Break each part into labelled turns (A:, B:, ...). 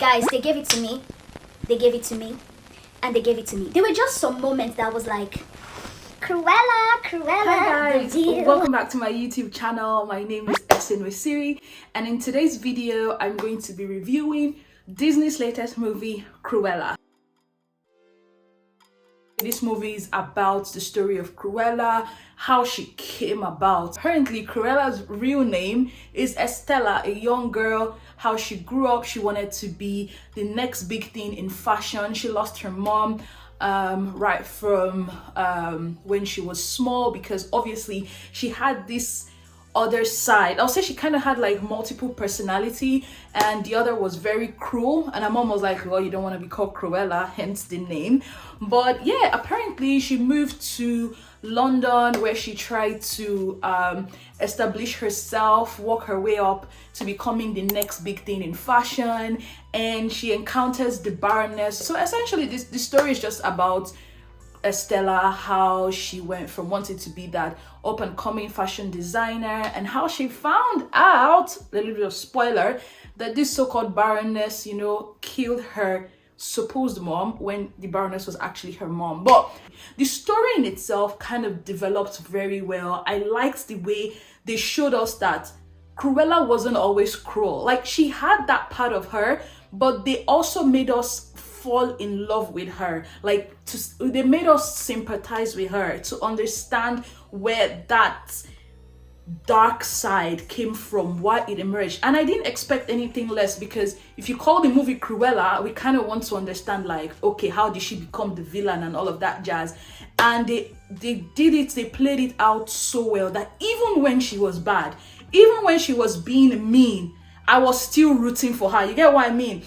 A: guys, they gave it to me. They gave it to me. And they gave it to me. There were just some moments that was like, Cruella,
B: Hi guys,
A: the deal.
B: welcome back to my YouTube channel. My name is Siri, and in today's video, I'm going to be reviewing Disney's latest movie, Cruella. This movie is about the story of Cruella, how she came about. Apparently, Cruella's real name is Estella, a young girl. How she grew up, she wanted to be the next big thing in fashion. She lost her mom right from when she was small, because obviously she had this other side. I'll say she kind of had like multiple personality, and the other was very cruel, and her mom was like, well, you don't want to be called Cruella, hence the name. But yeah, apparently she moved to London, where she tried to establish herself, work her way up to becoming the next big thing in fashion, and she encounters the Baroness. So essentially this story is just about Estella, how she went from wanting to be that up and coming fashion designer, and how she found out, a little bit of spoiler, that this so-called Baroness, killed her supposed mom when the Baroness was actually her mom. But the story in itself kind of developed very well. I liked the way they showed us that Cruella wasn't always cruel. Like, she had that part of her, but they also made us fall in love with her. They made us sympathize with her, to understand where that dark side came from, why it emerged. And I didn't expect anything less, because if you call the movie Cruella, we kind of want to understand, like, okay, how did she become the villain and all of that jazz. And they did it, they played it out so well that even when she was bad, even when she was being mean, I was still rooting for her. You get what I mean?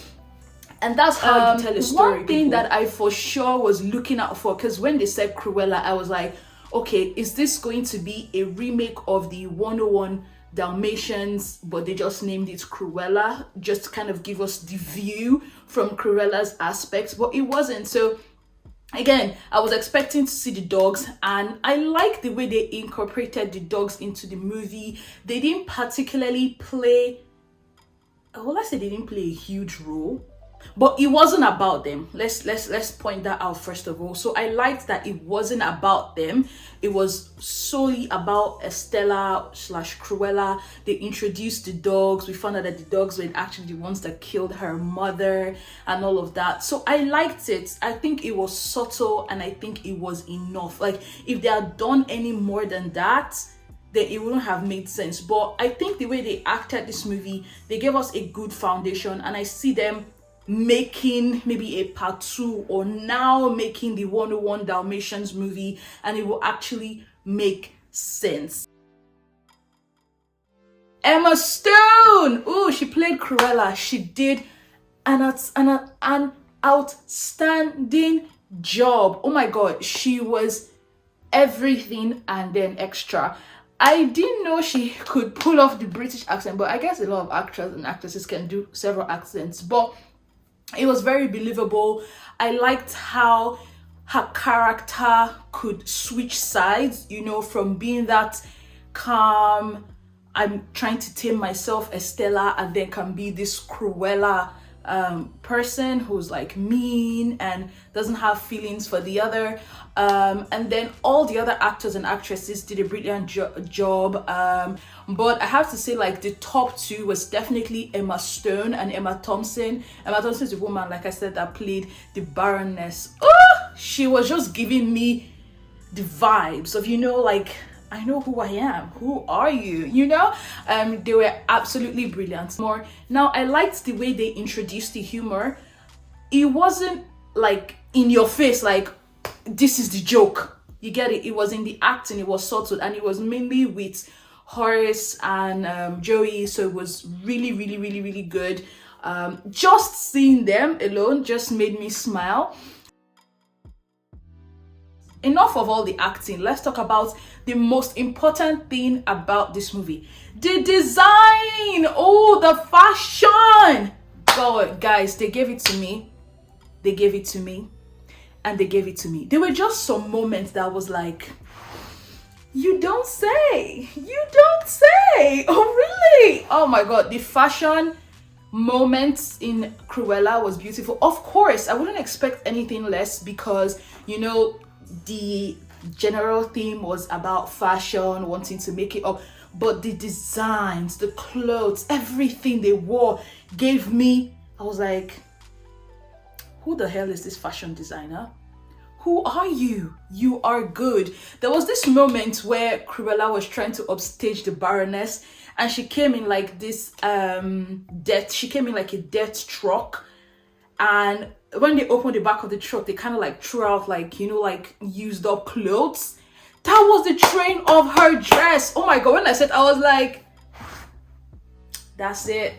B: And that's how you tell a story. One thing that I for sure was looking out for, because when they said Cruella, I was like, okay, is this going to be a remake of the 101 Dalmatians, but they just named it Cruella, just to kind of give us the view from Cruella's aspects? But it wasn't. So again, I was expecting to see the dogs, and I like the way they incorporated the dogs into the movie. They didn't particularly play, let's say they didn't play a huge role, but it wasn't about them. Let's point that out first of all. So I liked that it wasn't about them. It was solely about Estella / Cruella. They introduced the dogs. We found out that the dogs were actually the ones that killed her mother and all of that. So I liked it. I think it was subtle, and I think it was enough. Like, if they had done any more than that, then it wouldn't have made sense. But I think the way they acted this movie, they gave us a good foundation, and I see them making maybe a part 2, or now making the 101 Dalmatians movie, and it will actually make sense. Emma Stone, she played Cruella. She did an outstanding job. Oh my god, she was everything and then extra. I didn't know she could pull off the British accent, but I guess a lot of actors and actresses can do several accents, but it was very believable. I liked how her character could switch sides, from being that calm, I'm trying to tame myself, Estella, and then can be this Cruella person who's like mean and doesn't have feelings for the other. And then all the other actors and actresses did a brilliant job. But I have to say, like, the top 2 was definitely Emma Stone and Emma Thompson. Emma Thompson is a woman, like I said, that played the Baroness. She was just giving me the vibes of, like, I know who I am. Who are you? They were absolutely brilliant. Now, I liked the way they introduced the humor. It wasn't like in your face, like, this is the joke. You get it? It was in the acting. It was subtle, and it was mainly with Horace and Joey. So it was really, really, really, really good. Just seeing them alone just made me smile. Enough of all the acting. Let's talk about the most important thing about this movie: the design. The fashion. God, guys, they gave it to me. They gave it to me, and they gave it to me. There were just some moments that was like, you don't say. Oh really? Oh my god, the fashion moments in Cruella was beautiful. Of course, I wouldn't expect anything less because, you know, the general theme was about fashion, wanting to make it up, but the designs, the clothes, everything they wore gave me, I was like, who the hell is this fashion designer? Who are you? You are good. There was this moment where Cruella was trying to upstage the Baroness, and she came in like this she came in like a death truck, and when they opened the back of the truck, they kind of like threw out like, you know, like used up clothes. That was the train of her dress. Oh my god, when I said, I was like, that's it.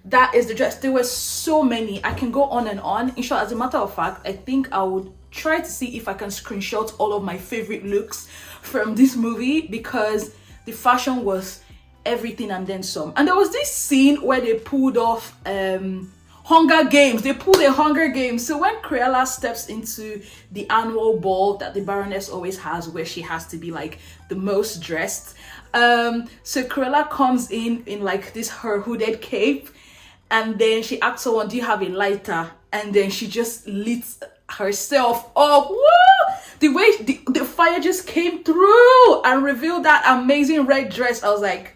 B: That is the dress. There were so many. I can go on and on. In short, as a matter of fact, I think I would try to see if I can screenshot all of my favorite looks from this movie, because the fashion was everything and then some. And there was this scene where they pulled off Hunger Games. They pulled a Hunger Games. So when Cruella steps into the annual ball that the Baroness always has, where she has to be like the most dressed, so Cruella comes in like this her hooded cape, and then she asks someone, do you have a lighter? And then she just lit herself up. Woo! The way the fire just came through and revealed that amazing red dress. I was like,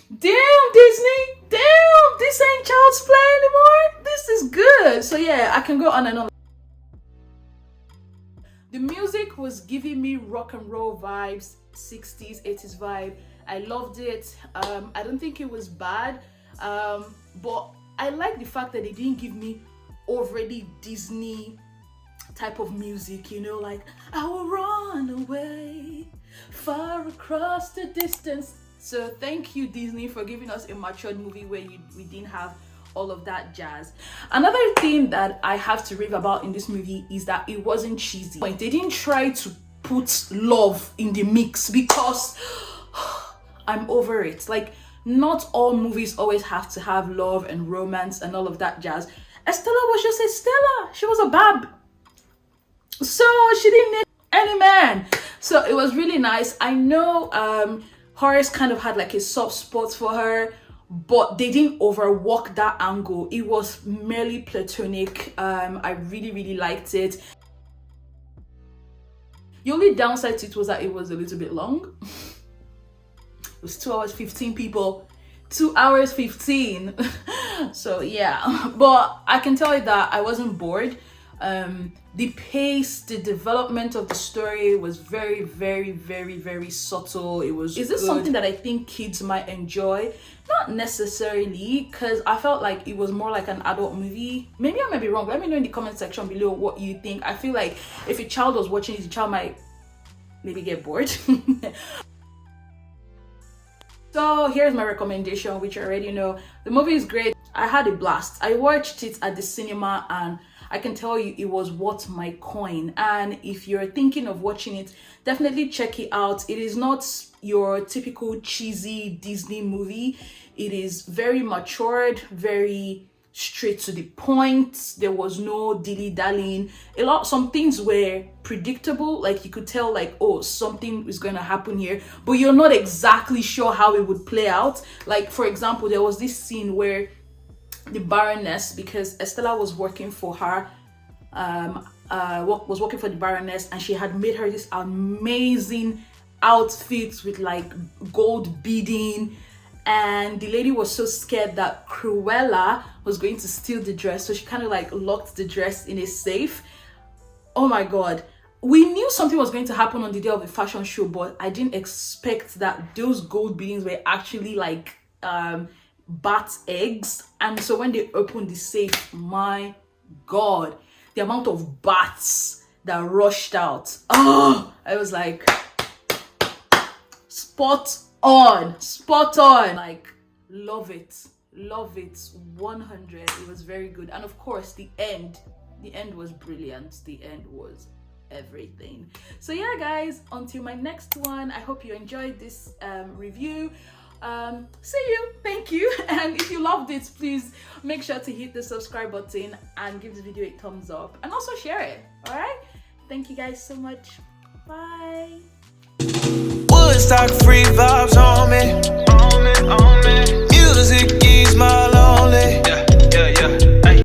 B: damn, Disney, damn, this ain't child's play anymore. This is good. So yeah, I can go on and on. The music was giving me rock and roll vibes, 60s, 80s vibe. I loved it. I don't think it was bad, but I like the fact that they didn't give me overly Disney type of music, you know, like I will run away far across the distance. So thank you, Disney, for giving us a matured movie where we didn't have all of that jazz. Another thing that I have to rave about in this movie is that it wasn't cheesy. They didn't try to put love in the mix, because I'm over it. Like, not all movies always have to have love and romance and all of that jazz. Estella was just Estella. She was a bab. So she didn't need any man. So it was really nice. I know Horace kind of had like a soft spot for her, but they didn't overwork that angle. It was merely platonic. I really liked it. The only downside to it was that it was a little bit long. It was 2 hours 15, people. 2 hours 15. So yeah, but I can tell you that I wasn't bored. The pace, the development of the story was very subtle. Is this good. Something that I think kids might enjoy? Not necessarily, because I felt like it was more like an adult movie. Maybe I might be wrong. Let me know in the comment section below what you think. I feel like if a child was watching it, the child might maybe get bored. So here's my recommendation, which you already know. The movie is great. I had a blast. I watched it at the cinema, and I can tell you it was worth my coin. And if you're thinking of watching it, definitely check it out. It is not your typical cheesy Disney movie. It is very matured, very straight to the point. There was no dilly-dallying. Some things were predictable, like you could tell like, oh, something is going to happen here, but you're not exactly sure how it would play out. Like, for example, there was this scene where the Baroness, because Estella was working for her, was working for the Baroness, and she had made her this amazing outfit with like gold beading, and the lady was so scared that Cruella was going to steal the dress, so she kind of like locked the dress in a safe. Oh my god, we knew something was going to happen on the day of the fashion show, but I didn't expect that those gold beadings were actually like bat eggs. And so when they opened the safe, my god, the amount of bats that rushed out, oh, I was like, spot on, like, love it 100. It was very good. And of course the end was brilliant. The end was everything. So yeah guys, until my next one, I hope you enjoyed this review. See you, thank you, and if you loved it, please make sure to hit the subscribe button and give the video a thumbs up, and also share it. All right, thank you guys so much. Bye. Woodstock free vibes on me. Music is my